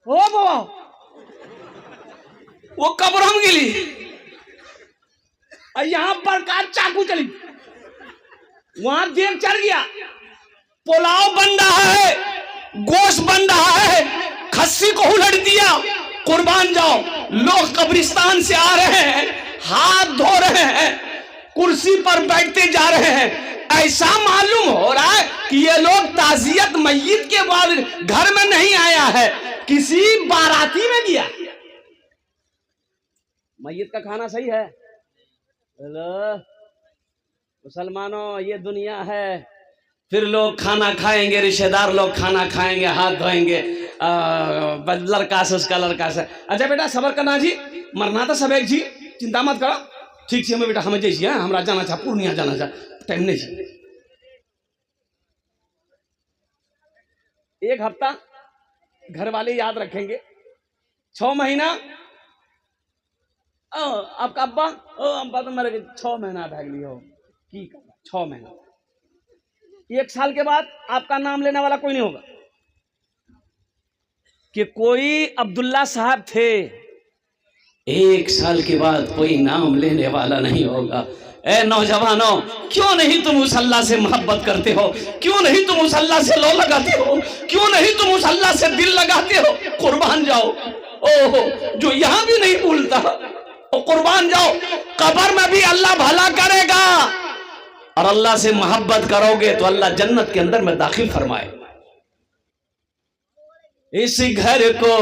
हो बाबा वो कब्रों गिली और यहां पर कार चाकू चली, वहां देव चढ़ गया, पुलाव बन रहा है, गोश्त बन रहा है, खस्सी को उलट दिया, कुर्बान जाओ। लोग कब्रिस्तान से आ रहे हैं, हाथ धो रहे हैं, कुर्सी पर बैठते जा रहे हैं। ऐसा मालूम हो रहा है कि ये लोग ताजियत मय्यत के बाद घर में नहीं आया है, किसी बाराती में गया। मय्यत का खाना सही है? हेलो मुसलमानों, ये दुनिया है। फिर लोग खाना खाएंगे, रिश्तेदार लोग खाना खाएंगे, हाथ धोएंगे, लड़का से उसका लड़का से। अच्छा बेटा सबर करना जी, मरना तो सब एक जी, चिंता मत करो। ठीक से हमें बेटा हमें जैसी है, हमरा जाना चाह, पूर्णिया जाना चाह, टाइम नहीं जी। एक हफ्ता घर वाले याद रखेंगे, 6 महीना आपका अब्बा अब्बा तो मेरे 6 महीना भाग लियो की 6 महीना। 1 साल के बाद आपका नाम लेने वाला कोई नहीं होगा कि कोई अब्दुल्ला साहब थे। 1 साल के बाद कोई नाम लेने वाला नहीं होगा। ए नौजवानों, क्यों नहीं तुम उस अल्लाह से मोहब्बत करते हो? क्यों नहीं तुम उस अल्लाह से लो लगाते हो? क्यों नहीं तुम उस अल्लाह से दिल लगाते हो? कुर्बान जाओ। ओहो, जो यहां भी नहीं भूलता, कुर्बान जाओ। कब्र में भी अल्लाह भला करेगा, और अल्लाह से मोहब्बत करोगे तो अल्लाह जन्नत के अंदर में दाखिल फरमाए। इस घर को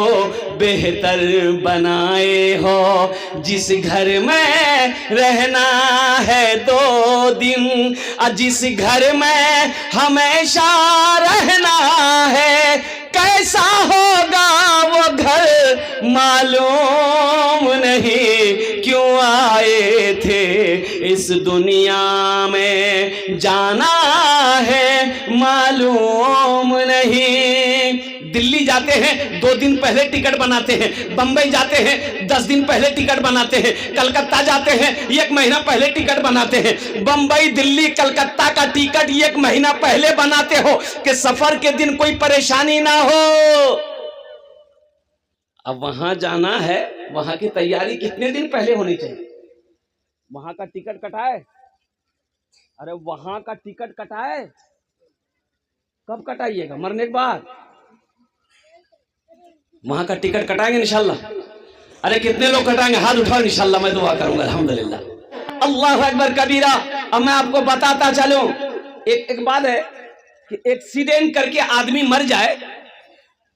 बेहतर बनाए हो, जिस घर में रहना है 2 दिन, जिस घर में हमेशा रहना है, कैसा होगा वो घर मालूम नहीं। क्यों आए थे इस दुनिया में, जाना है मालूम नहीं। दिल्ली जाते हैं 2 दिन पहले टिकट बनाते हैं, बंबई जाते हैं 10 दिन पहले टिकट बनाते हैं, कलकत्ता जाते हैं 1 महीना पहले टिकट बनाते हैं। बंबई दिल्ली कलकत्ता का टिकट 1 महीना पहले बनाते हो कि सफर के दिन कोई परेशानी ना हो। अब वहां जाना है, वहां की तैयारी कितने दिन पहले होनी चाहिए? वहां का टिकट कटाए, अरे वहां का टिकट कटाए, कब कटाइएगा? मरने के बाद वहां का टिकट कटाएंगे इंशाल्लाह। अरे कितने लोग कटाएंगे? हाथ उठाओ, इंशाल्लाह मैं दुआ करूंगा। अल्हम्दुलिल्लाह, अल्लाह अकबर कबीरा। अब मैं आपको बताता चलूं, एक बात है कि एक्सीडेंट करके आदमी मर जाए,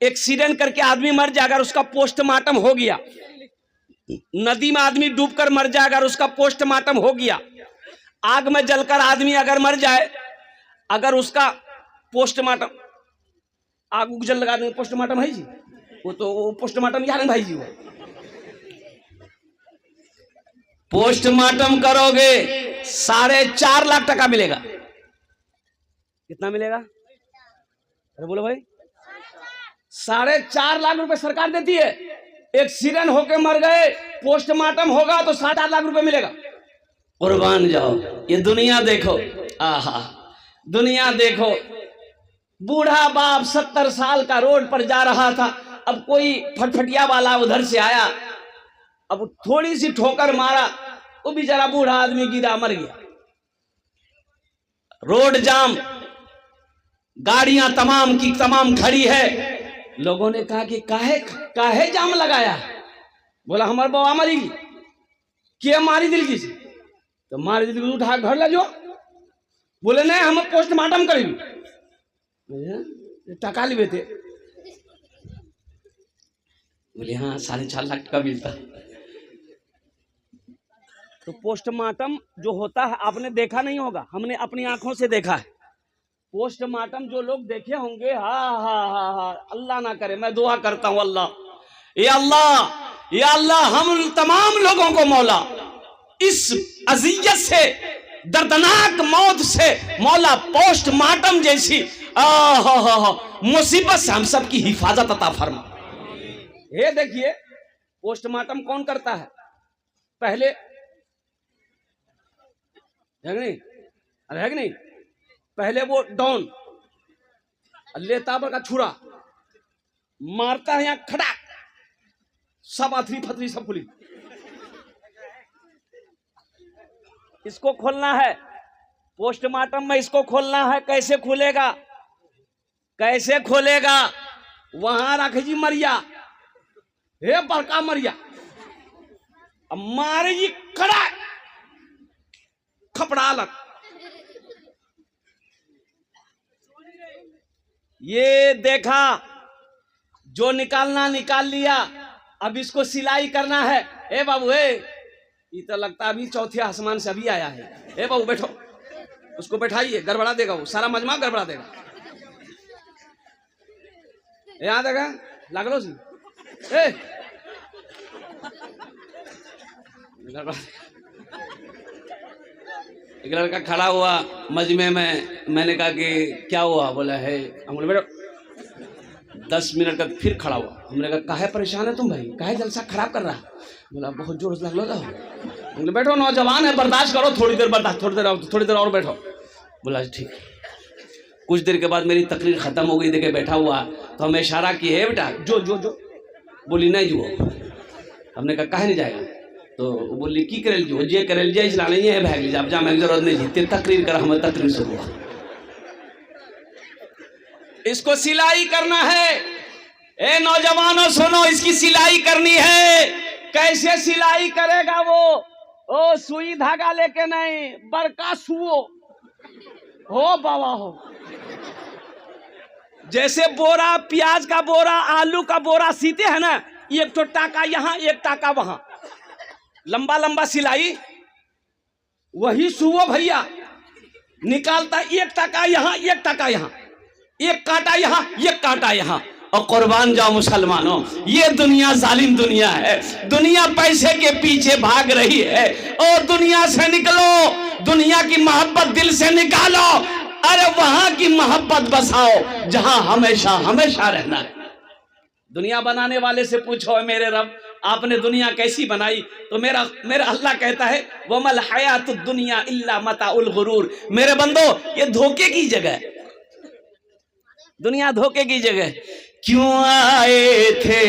एक्सीडेंट करके आदमी मर जाए, अगर उसका पोस्टमार्टम हो गया, नदी में आदमी डूबकर मर जाए अगर उसका पोस्टमार्टम हो गया, आग में जलकर आदमी अगर मर जाए, अगर उसका पोस्टमार्टम, आग उग जल लगा देंगे, पोस्टमार्टम है जी, वो तो पोस्टमार्टम यार भाई जी, वो पोस्टमार्टम करोगे 4.5 लाख टका मिलेगा। कितना मिलेगा? अरे बोलो भाई, 4.5 लाख रुपए सरकार देती है। एक्सीडेंट होके मर गए, पोस्टमार्टम होगा तो 7-8 लाख रुपए मिलेगा। कुर्बान जाओ। ये दुनिया देखो, आहा दुनिया देखो। बूढ़ा बाप 70 साल का रोड पर जा रहा था, अब कोई फटफटिया वाला उधर से आया, अब थोड़ी सी ठोकर मारा, वो बेचारा बूढ़ा आदमी गिरा, मर गया। रोड जाम, गाड़ियां तमाम की तमाम खड़ी है। लोगों ने कहा कि काहे जाम लगाया? बोला हमारे बाबा मरी गई। क्या मारी दिल की? तो मारी दिल की, उठा घर ले जाओ। बोले नहीं, हम पोस्टमार्टम करेंगे। टका लिये थे। बोले हाँ 4.5 लाख टका मिलता। तो पोस्टमार्टम जो होता है आपने देखा नहीं होगा, हमने अपनी आंखों से देखा है। पोस्टमार्टम जो लोग देखे होंगे, हा, अल्लाह ना करे, मैं दुआ करता हूं अल्लाह, या अल्लाह हम तमाम लोगों को मौला इस अजियत से, दर्दनाक मौत से मौला पोस्टमार्टम जैसी मुसीबत से हम सब की हिफाजत अता फरमा। ये देखिए पोस्टमार्टम कौन करता है? पहले है कि नहीं, पहले वो डॉन लेता का छुरा, मारता है यहाँ खड़ा, सब आथरी फतरी सब खुली। इसको खोलना है, पोस्टमार्टम में इसको खोलना है। कैसे खुलेगा, कैसे खोलेगा? वहां रख जी मरिया, हे बड़का मरिया, अब मारे जी खड़ा खपड़ा लग। ये देखा, जो निकालना निकाल लिया। अब इसको सिलाई करना है। ए बाबू, ये तो लगता अभी चौथे आसमान से अभी आया है। ए बाबू बैठो, उसको बैठाइए, गड़बड़ा देगा वो, सारा मजमा गड़बड़ा देगा। यहाँ देगा लागलो सी, एक लड़का खड़ा हुआ मजमे में। मैंने कहा कि क्या हुआ? बोला है, हम बोले बेटा 10 मिनट का फिर खड़ा हुआ। हमने कहा काहे परेशान है तुम भाई, काहे जलसा खराब कर रहा? बोला बहुत जोर से लगलो था। बोले बैठो, नौजवान है, बर्दाश्त करो, थोड़ी देर बर्दाश्त, थोड़ी देर और बैठो। बोला ठीक। कुछ देर के बाद मेरी तकरीर खत्म हो गई, देखे बैठा हुआ, तो हमें इशारा किए, है बेटा जो जो जो। बोली नहीं जुओ। हमने कहा काहे नहीं जाएगा? तो बोली की करेल जो जे करेल जे इसला नहीं है भाग लीजिए, अब जा मैं जरूरत नहीं जीते तकरीर कर, हमें तकरीर शुरू हुआ। इसको सिलाई करना है। ए नौजवानों सुनो, इसकी सिलाई करनी है। कैसे सिलाई करेगा वो? ओ सुई धागा लेके नहीं, बरका सुओ हो बाबा हो। जैसे बोरा, प्याज का बोरा, आलू का बोरा सीते हैं ना, एक तो टाका यहाँ एक टाका वहां, लंबा लंबा सिलाई, वही सुओ भैया। निकालता एक टाका यहाँ एक टाका यहाँ, एक कांटा यहाँ एक कांटा यहाँ। और कुर्बान जाओ मुसलमानों, ये दुनिया जालिम दुनिया है। दुनिया पैसे के पीछे भाग रही है। और दुनिया से निकलो, दुनिया की मोहब्बत दिल से निकालो। अरे वहां की मोहब्बत बसाओ जहां हमेशा हमेशा रहना है। दुनिया बनाने वाले से पूछो, मेरे रब आपने दुनिया कैसी बनाई? तो मेरा अल्लाह कहता है वमल हयातुद दुनिया इल्ला मताउल गुरूर। मेरे बंदो, ये धोखे की जगह है, दुनिया धोखे की जगह। क्यों आए थे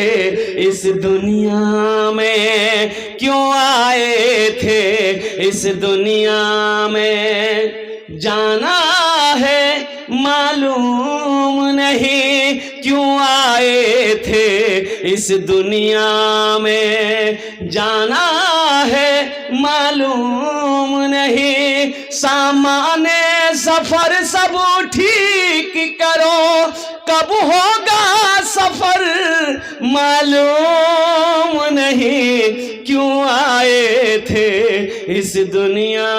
इस दुनिया में, क्यों आए थे इस दुनिया में, जाना है मालूम नहीं। क्यों आए थे इस दुनिया में, जाना है मालूम नहीं। सामाने सफर सब ठीक करो, कब होगा सफर मालूम नहीं। क्यों आए थे इस दुनिया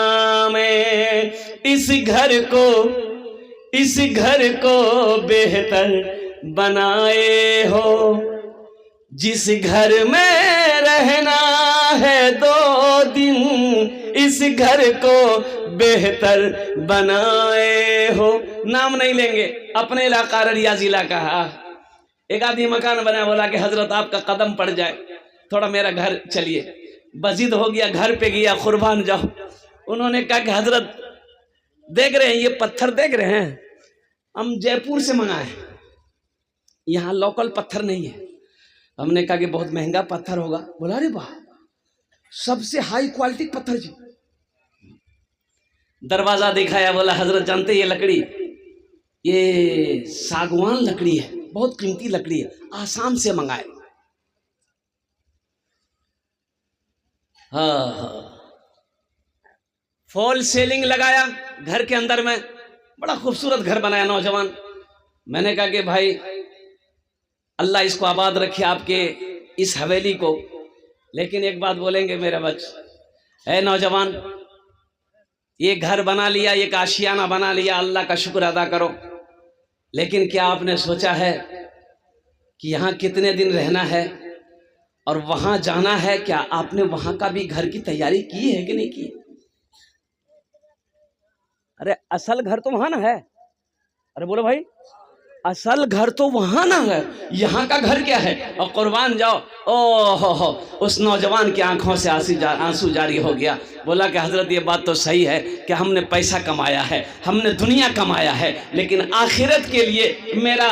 में, इस घर को बेहतर बनाए हो। जिस घर में रहना है 2 दिन, इस घर को बेहतर बनाए हो। नाम नहीं लेंगे, अपने इलाका अररिया जिला का। एक आदमी मकान बनाया, बोला कि हजरत आपका कदम पड़ जाए, थोड़ा मेरा घर चलिए। बजिद हो गया, घर पे गया, कुर्बान जाओ। उन्होंने कहा कि हजरत देख रहे हैं ये पत्थर देख रहे हैं, हम जयपुर से मंगाए, यहाँ लोकल पत्थर नहीं है। हमने कहा कि बहुत महंगा पत्थर होगा। बोला अरे वाह, सबसे हाई क्वालिटी पत्थर जी। दरवाजा दिखाया, बोला हजरत जानते ये लकड़ी, ये सागवान लकड़ी है, बहुत कीमती लकड़ी है, आसाम से मंगाए। हाँ, फॉल सेलिंग लगाया घर के अंदर में, बड़ा खूबसूरत घर बनाया नौजवान। मैंने कहा कि भाई अल्लाह इसको आबाद रखे आपके इस हवेली को। लेकिन एक बात बोलेंगे मेरे बच्चे, है नौजवान, ये घर बना लिया, एक आशियाना बना लिया, अल्लाह का शुक्र अदा करो। लेकिन क्या आपने सोचा है कि यहाँ कितने दिन रहना है और वहां जाना है? क्या आपने वहां का भी घर की तैयारी की है कि नहीं की? अरे असल घर तो वहां ना है। अरे बोलो भाई, असल घर तो वहां ना है, यहाँ का घर क्या है? और कुर्बान जाओ, ओ उस नौजवान की आंखों से आंसू जारी हो गया। बोला कि हजरत ये बात तो सही है कि हमने पैसा कमाया है, हमने दुनिया कमाया है, लेकिन आखिरत के लिए मेरा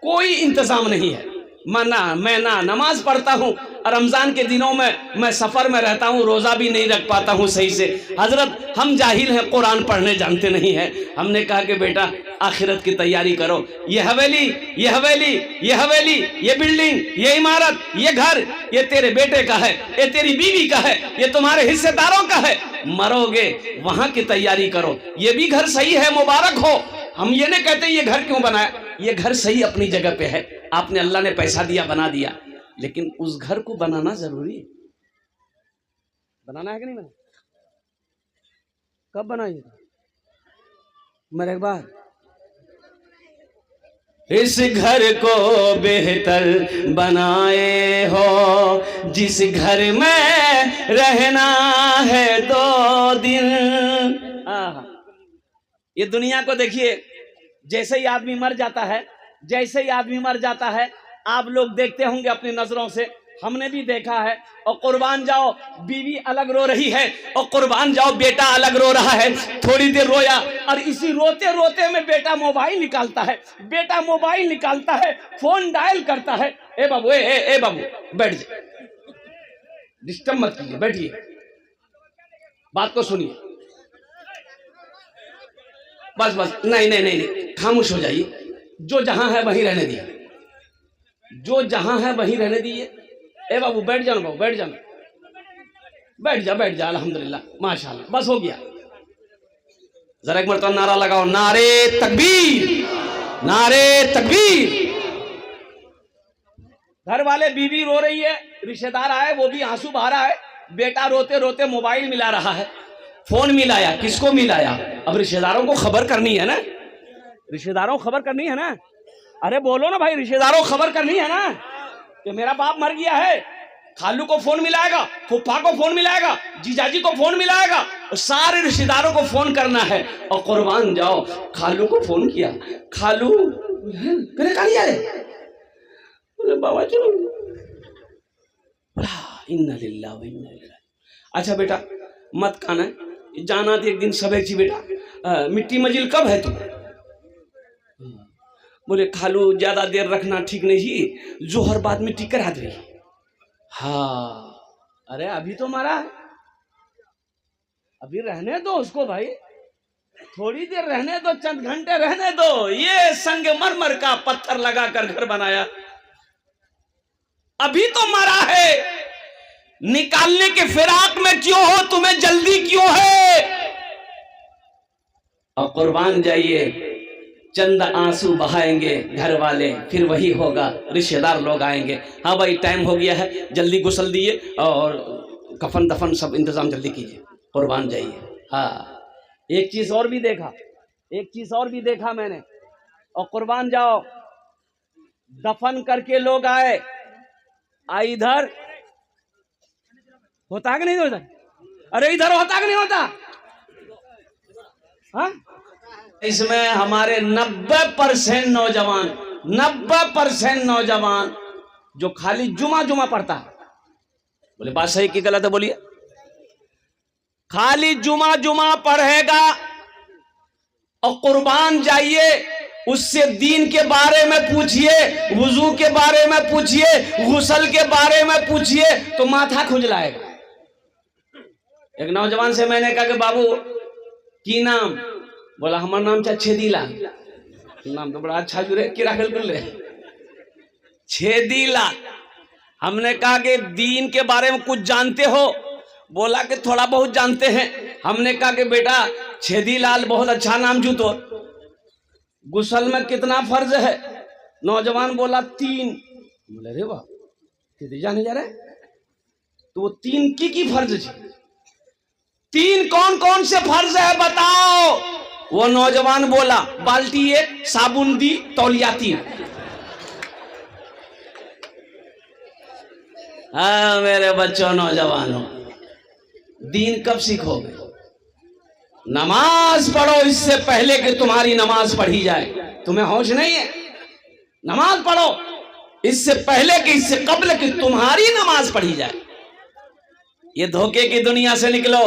कोई इंतजाम नहीं है। मैं ना नमाज पढ़ता हूँ, रमज़ान के दिनों में मैं सफ़र में रहता हूँ, रोज़ा भी नहीं रख पाता हूँ सही से। हज़रत हम जाहिल हैं, कुरान पढ़ने जानते नहीं हैं। हमने कहा कि बेटा आखिरत की तैयारी करो, ये हवेली, ये हवेली, ये हवेली, ये बिल्डिंग, ये इमारत, ये घर, ये तेरे बेटे का है, ये तेरी बीवी का है, ये तुम्हारे हिस्सेदारों का है। मरोगे वहाँ की तैयारी करो। ये भी घर सही है, मुबारक हो। हम ये नहीं कहते ये घर क्यों बनाया, ये घर सही अपनी जगह पे है, आपने अल्लाह ने पैसा दिया बना दिया, लेकिन उस घर को बनाना जरूरी है। बनाना है कि नहीं बनाना? कब बनाइएगा? मेरे एक बार इस घर को बेहतर बनाए हो, जिस घर में रहना है 2 दिन। ये दुनिया को देखिए, जैसे ही आदमी मर जाता है, जैसे ही आदमी मर जाता है, आप लोग देखते होंगे अपनी नजरों से, हमने भी देखा है। और कुर्बान जाओ बीवी अलग रो रही है, और कुर्बान जाओ बेटा अलग रो रहा है। थोड़ी देर रोया, और इसी रोते रोते में बेटा मोबाइल निकालता है, बेटा मोबाइल निकालता है, फोन डायल करता है। ए बाबू, ए बाबू बैठ जाए, डिस्टर्ब मत कीजिए, बैठिए, बात को सुनिए। बस नहीं, खामोश हो जाइए। जो जहां है वहीं रहने दिए, जो जहां है वहीं रहने दिए। ए बाबू बैठ जाओ, बाबू बैठ जाओ, बैठ जा अल्हम्दुलिल्लाह, माशाल्लाह, बस हो गया। जरा एक मरतबा नारा लगाओ, नारे तकबीर, नारे तकबीर। घर वाले, बीवी रो रही है, रिश्तेदार आए, वो भी आंसू बहा रहा है, बेटा रोते रोते मोबाइल मिला रहा है। फोन मिलाया, किसको मिलाया? अब रिश्तेदारों को खबर करनी है ना, रिश्तेदारों को खबर करनी है ना। अरे बोलो ना भाई, रिश्तेदारों को खबर करनी है ना कि मेरा बाप मर गया है। खालू को फोन मिलाएगा, फूफा को फोन मिलाएगा, जीजाजी को फोन मिलाएगा, सारे रिश्तेदारों को फोन करना है। और कुर्बान जाओ, खालू को फोन किया, खालू मेरे कहा लिया बोले बाबा चलो, इन्ना लिल्लाह व इन्ना इलैहि। अच्छा बेटा मत खाना, जाना तो एक दिन सबक जी बेटा, मिट्टी मजिल कब है तू? बोले खालू ज्यादा देर रखना ठीक नहीं, जोहर बाद में टिकर हाथ रही। हाँ, अरे अभी तो मरा है, अभी रहने दो उसको भाई, थोड़ी देर रहने दो, चंद घंटे रहने दो। ये संगमरमर का पत्थर लगाकर घर बनाया, अभी तो मरा है, निकालने के फिराक में क्यों हो, तुम्हें जल्दी क्यों है? और कुर्बान जाइए, चंद आंसू बहाएंगे घर वाले, फिर वही होगा, रिश्तेदार लोग आएंगे। हाँ भाई टाइम हो गया है, जल्दी गुस्ल दिए और कफन दफन सब इंतजाम जल्दी कीजिए, कुर्बान जाइए। हाँ, एक चीज और भी देखा, एक चीज और भी देखा मैंने। और कुर्बान जाओ, दफन करके लोग आए, इधर होता है कि नहीं होता? अरे इधर होता कि नहीं होता? हाँ, इसमें हमारे 90% नौजवान, 90% नौजवान जो खाली जुमा पढ़ता है। बोले बात सही की गलत है? बोलिए। खाली जुमा पढ़ेगा और कुर्बान जाइए, उससे दीन के बारे में पूछिए, वुजू के बारे में पूछिए, गुस्ल के बारे में पूछिए तो माथा खुजलाएगा। एक नौजवान से मैंने कहा कि बाबू की नाम? बोला हमारा नाम छेदीलाल। नाम तो बड़ा अच्छा जुड़े, किरा खेल छेदीलाल। हमने कहा कि दीन के बारे में कुछ जानते हो? बोला कि थोड़ा बहुत जानते हैं। हमने कहा कि बेटा छेदीलाल बहुत अच्छा नाम जूतो, गुस्ल में कितना फर्ज है? नौजवान बोला 3। बोले रे वाह, जाने जा रहे तो वो 3 की फर्ज है? 3 कौन कौन से फर्ज है बताओ? वो नौजवान बोला बाल्टी 1, साबुन दी, तौलिया 3। हाँ मेरे बच्चों, नौजवानों, दीन कब सीखोगे? नमाज पढ़ो इससे पहले कि तुम्हारी नमाज पढ़ी जाए। तुम्हें होश नहीं है? नमाज पढ़ो इससे पहले कि, इससे कबल कि तुम्हारी नमाज पढ़ी जाए। ये धोखे की दुनिया से निकलो।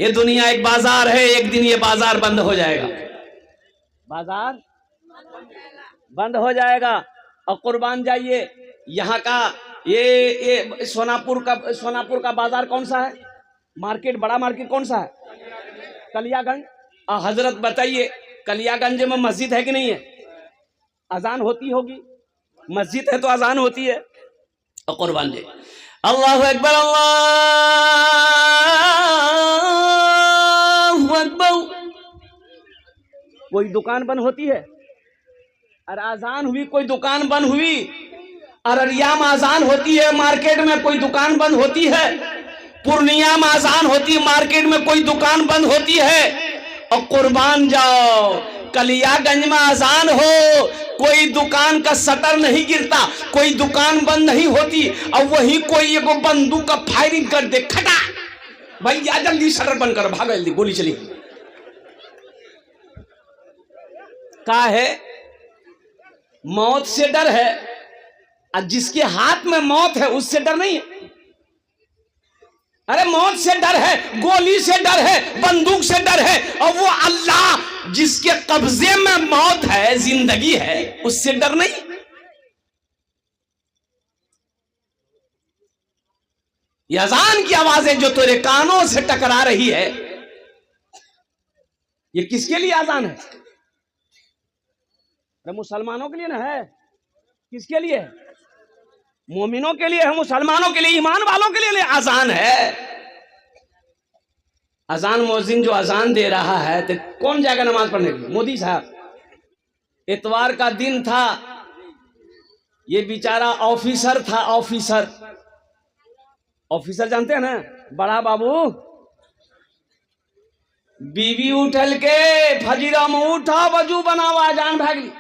ये दुनिया एक बाजार है, एक दिन ये बाजार बंद हो जाएगा, बाजार बंद हो जाएगा। और कुर्बान जाइए, यहाँ का ये सोनापुर का बाजार कौन सा है? मार्केट, बड़ा मार्केट कौन सा है? कलियागंज। हजरत बताइए, कलियागंज में मस्जिद है कि नहीं है? अजान होती होगी, मस्जिद है तो अजान होती है। और कुर्बान जी, अल्लाह अकबर, अल्लाह अकबर। कोई दुकान बंद होती है? और अजान हुई, कोई दुकान बंद हुई। अररिया में अजान होती है, मार्केट में कोई दुकान बंद होती है। पूर्णिया में अजान होती है, मार्केट में कोई दुकान बंद होती है। और कुर्बान जाओ, कलियागंज में अजान हो, कोई दुकान का शटर नहीं गिरता, कोई दुकान बंद नहीं होती। और वही कोई एगो बंदूक का फायरिंग कर दे, खटा भैया जल्दी शटर बंद कर, भागा जल्दी, गोली चली। का है? मौत से डर है, और जिसके हाथ में मौत है उससे डर नहीं है। अरे मौत से डर है, गोली से डर है, बंदूक से डर है, और वो अल्लाह जिसके कब्जे में मौत है, जिंदगी है, उससे डर नहीं। ये अजान की आवाजें जो तेरे कानों से टकरा रही है, ये किसके लिए अजान है? अरे मुसलमानों के लिए ना है, किसके लिए है? मोमिनों के लिए है, मुसलमानों के लिए, ईमान वालों के लिए अजान है। अजान मुअज्जिन जो अजान दे रहा है तो कौन जाएगा नमाज पढ़ने के लिए? मोदी साहब। इतवार का दिन था, ये बेचारा ऑफिसर था, ऑफिसर जानते हैं ना, बड़ा बाबू। बीवी उठल के फजीरा में उठा, वजू बनावा, अजान भागी,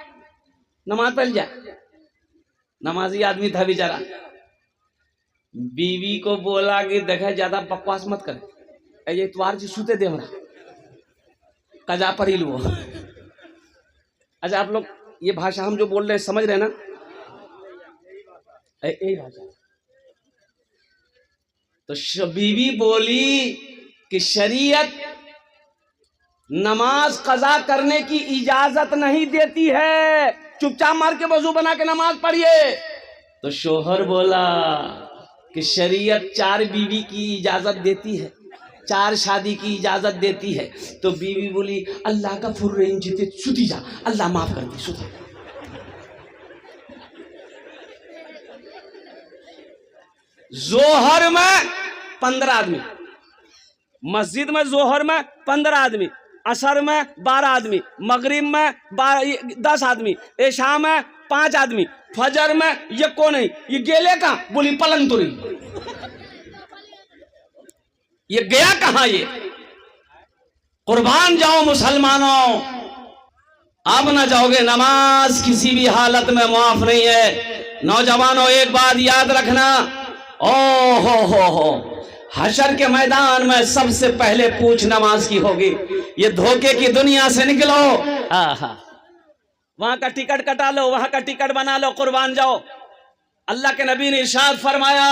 नमाज पढ़ जा। नमाजी आदमी था बेचारा। बीवी को बोला कि देखा ज्यादा बकवास मत कर, ये इतवार जी सूते दे हमरा कजा पर ही लो। अच्छा, आप लोग ये भाषा हम जो बोल रहे हैं समझ रहे हैं ना? यही भाषा। तो बीवी बोली कि शरीयत नमाज कजा करने की इजाजत नहीं देती है, चुपचाप मार के वजू बना के नमाज पढ़िए। तो शोहर बोला कि शरीयत 4 बीवी की इजाजत देती है, 4 शादी की इजाजत देती है। तो बीवी बोली अल्लाह का फुर्रेन जीते सुती जा, अल्लाह माफ कर दी, सुती। जोहर में 15 आदमी, मस्जिद में जोहर में 15 आदमी, असर में 12 आदमी, मगरिब में 10 आदमी, ऐशा में 5 आदमी, फजर में ये कौन है? ये गेले का बोली पलंग तुरी, ये गया कहां? ये कुर्बान जाओ मुसलमानों, अब ना जाओगे। नमाज किसी भी हालत में माफ नहीं है। नौजवानों एक बात याद रखना, ओ हो, हशर के मैदान में सबसे पहले पूछ नमाज की होगी। ये धोखे की दुनिया से निकलो। वहां का टिकट कटा लो, वहां का टिकट बना लो, कुर्बान जाओ। अल्लाह के नबी ने इरशाद फरमाया,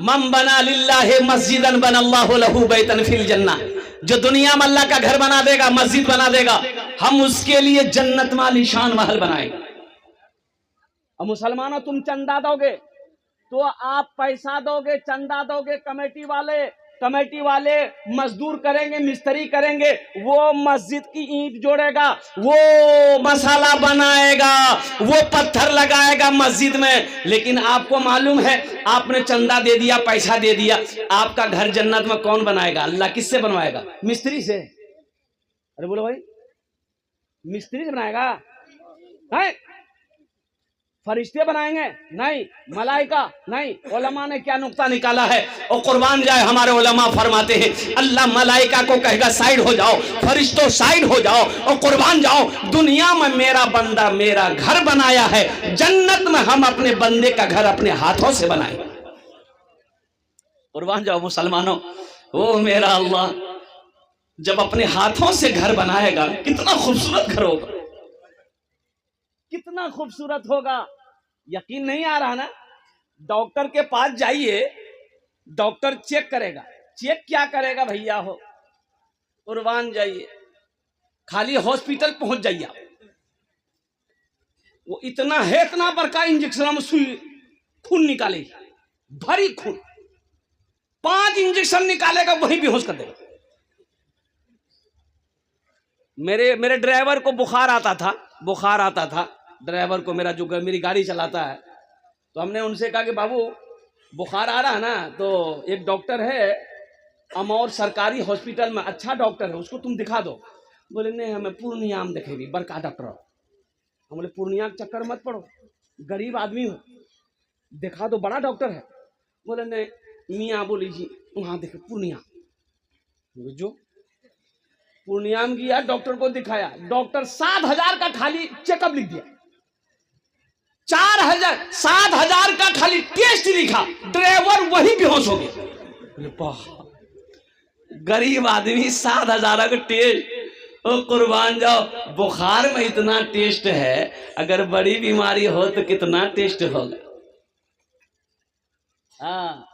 मन बना लिल्लाहि मस्जिदन बनल्लाहु लहू बैतन फिल जन्नह। जो दुनिया में अल्लाह का घर बना देगा, मस्जिद बना देगा, हम उसके लिए जन्नत में आलीशान महल बनाएंगे। और मुसलमानों, तुम चंदा दोगे तो आप पैसा दोगे, चंदा दोगे, कमेटी वाले मजदूर करेंगे, मिस्त्री करेंगे, वो मस्जिद की ईंट जोड़ेगा, वो मसाला बनाएगा, वो पत्थर लगाएगा मस्जिद में। लेकिन आपको मालूम है, आपने चंदा दे दिया, पैसा दे दिया, आपका घर जन्नत में कौन बनाएगा? अल्लाह। किससे बनवाएगा? मिस्त्री से। अरे बोलो भाई, मिस्त्री से बनाएगा? है? फरिश्ते बनाएंगे? नहीं। मलाइका? नहीं। उलमा ने क्या नुक्ता निकाला है, और कुर्बान जाए हमारे उलमा फरमाते हैं, अल्लाह मलाइका को कहेगा साइड हो जाओ, फरिश्तों साइड हो जाओ, और कुर्बान जाओ, दुनिया में मेरा बंदा मेरा घर बनाया है, जन्नत में हम अपने बंदे का घर अपने हाथों से बनाए। कुर्बान जाओ मुसलमानों, ओ मेरा अल्लाह जब अपने हाथों से घर बनाएगा, कितना खूबसूरत घर होगा, कितना खूबसूरत होगा। यकीन नहीं आ रहा ना? डॉक्टर के पास जाइए, डॉक्टर चेक करेगा। चेक क्या करेगा भैया? हो कुर्बान जाइए, खाली हॉस्पिटल पहुंच जाइए, वो इतना है, इतना बड़का इंजेक्शन में सुई खून निकालेगी, भरी खून, 5 इंजेक्शन निकालेगा, वहीं बेहोश कर देगा। मेरे ड्राइवर को बुखार आता था ड्राइवर को, मेरा जो मेरी गाड़ी चलाता है, तो हमने उनसे कहा कि बाबू बुखार आ रहा है ना, तो एक डॉक्टर है अमौर सरकारी हॉस्पिटल में, अच्छा डॉक्टर है, उसको तुम दिखा दो। बोले नहीं, हमें पूर्णिया में देखेगी, बड़का डॉक्टर। हम बोले पूर्णिया के चक्कर मत पड़ो, गरीब आदमी हो, दिखा दो, बड़ा डॉक्टर है। बोले नहीं मियाँ, बोली जी वहाँ देखे पूर्णिया। जो पूर्णिया में गया, डॉक्टर को दिखाया, डॉक्टर 7,000 का खाली चेकअप लिख दिया, 7,000 का खाली टेस्ट लिखा, ड्राइवर वही बेहोश हो गया। गरीब आदमी 7,000 का टेस्ट, ओ कुर्बान जाओ, बुखार में इतना टेस्ट है, अगर बड़ी बीमारी हो तो कितना टेस्ट होगा। हाँ,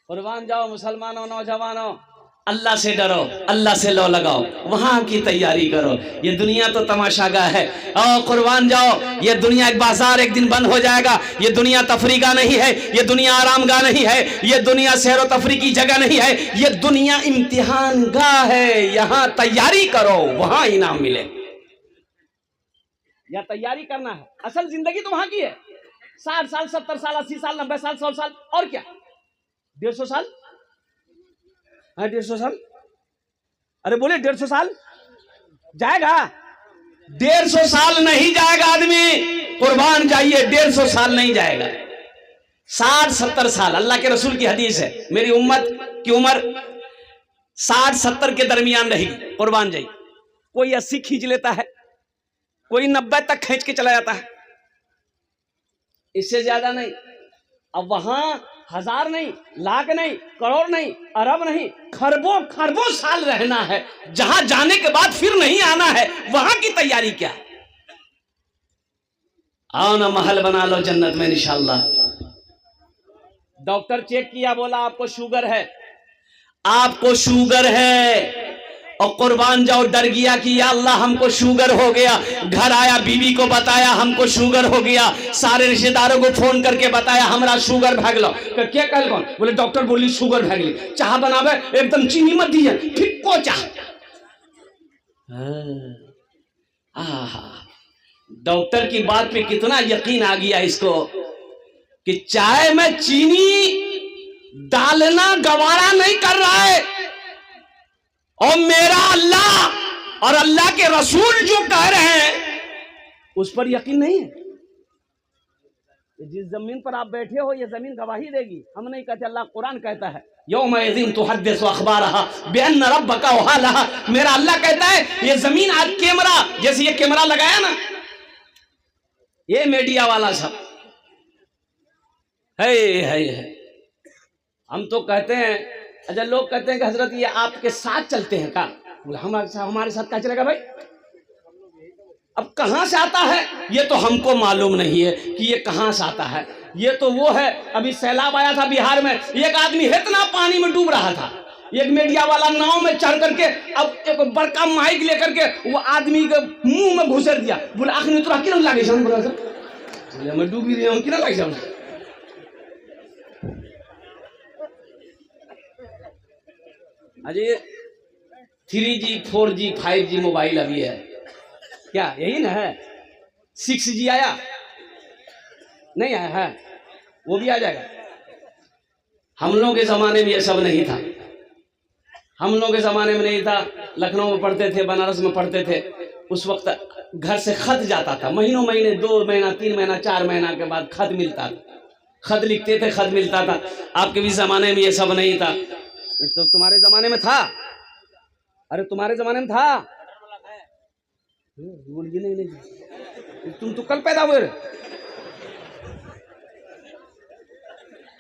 कुर्बान जाओ मुसलमानों, नौजवानों, अल्लाह से डरो, अल्लाह से लो लगाओ, वहां की तैयारी करो। ये दुनिया तो तमाशागाह है, और कुर्बान जाओ, ये दुनिया एक बाजार एक दिन बंद हो जाएगा। ये दुनिया तफरी का नहीं है, ये दुनिया आराम गाह नहीं है, ये दुनिया सैर व तफरी की जगह नहीं है, ये दुनिया इम्तिहान गाह है। यहाँ तैयारी करो, वहां इनाम मिले। या तैयारी करना है, असल जिंदगी तो वहां की है। 60 साल, 70 साल, 80 साल, 90 साल, 100 साल, और क्या 150 साल, 150 साल, अरे बोले 150 साल जाएगा? 150 साल नहीं जाएगा आदमी, कुर्बान जाइए, 150 साल नहीं जाएगा। 60-70 साल, अल्लाह के रसूल की हदीस है, मेरी उम्मत की उम्र 60-70 के दरमियान रहेगी, कुर्बान जाइए। कोई 80 खींच लेता है, कोई 90 तक खींच के चला जाता है, इससे ज्यादा नहीं। अब वहां 1000 नहीं, लाख नहीं, करोड़ नहीं, अरब नहीं, खरबों खरबों साल रहना है, जहां जाने के बाद फिर नहीं आना है। वहां की तैयारी क्या है? आओ ना, महल बना लो जन्नत में इंशाअल्लाह। डॉक्टर चेक किया, बोला आपको शुगर है, आपको शुगर है, और कुर्बान जाओ डर गया कि या अल्लाह हमको शुगर हो गया। घर आया, बीवी को बताया हमको शुगर हो गया, सारे रिश्तेदारों को फोन करके बताया हमरा शुगर भाग लो। क्या कल कौन? बोले डॉक्टर बोली शुगर भाग ली, चाह बनावे एकदम चीनी मत दीजिए, फिक्को चाह। डॉक्टर की बात पे कितना यकीन आ गया इसको कि चाय में चीनी डालना गवारा नहीं कर रहा है, और मेरा अल्लाह और अल्लाह के रसूल जो कह रहे हैं उस पर यकीन नहीं है। जिस जमीन पर आप बैठे हो, ये जमीन गवाही देगी। हम नहीं कहते, अल्लाह कुरान कहता है यौमइज़िन तुहद्दिसु अख़बारहा बिअन्न रब्बका वहालहा। मेरा अल्लाह कहता है ये जमीन आज कैमरा, जैसे ये कैमरा लगाया ना, ये मीडिया वाला सब है। हम तो कहते हैं, अच्छा लोग कहते हैं कि हजरत ये आपके साथ चलते हैं का? बोले हमारे साथ क्या चलेगा भाई? अब कहां से आता है ये तो हमको मालूम नहीं है कि ये कहां से आता है। ये तो वो है, अभी सैलाब आया था बिहार में, एक आदमी इतना पानी में डूब रहा था, एक मीडिया वाला नाव में चढ़ करके अब एक बड़का माइक लेकर के वो आदमी के मुंह में घुसर दिया। बोले आखिर तोरा किरण लागे छन? बोला मैं डूबी रही हूं, किरण लागे छन? Ajay 3G 4G 5G mobile अभी है क्या? यही ना है। 6G आया नहीं आया है, वो भी आ जाएगा। हम लोग के जमाने में ये सब नहीं था, हम लोग के जमाने में नहीं था। लखनऊ में पढ़ते थे, बनारस में पढ़ते थे, उस वक्त घर से खत जाता था, महीनों महीने, 2 महीना 3 महीना 4 महीना के बाद खत मिलता था, खत लिखते थे, खत मिलता था। आपके भी जमाने में ये सब नहीं था, तो तुम्हारे जमाने में था? अरे तुम्हारे जमाने में था? बोलिए नहीं, तुम तो कल पैदा हुए।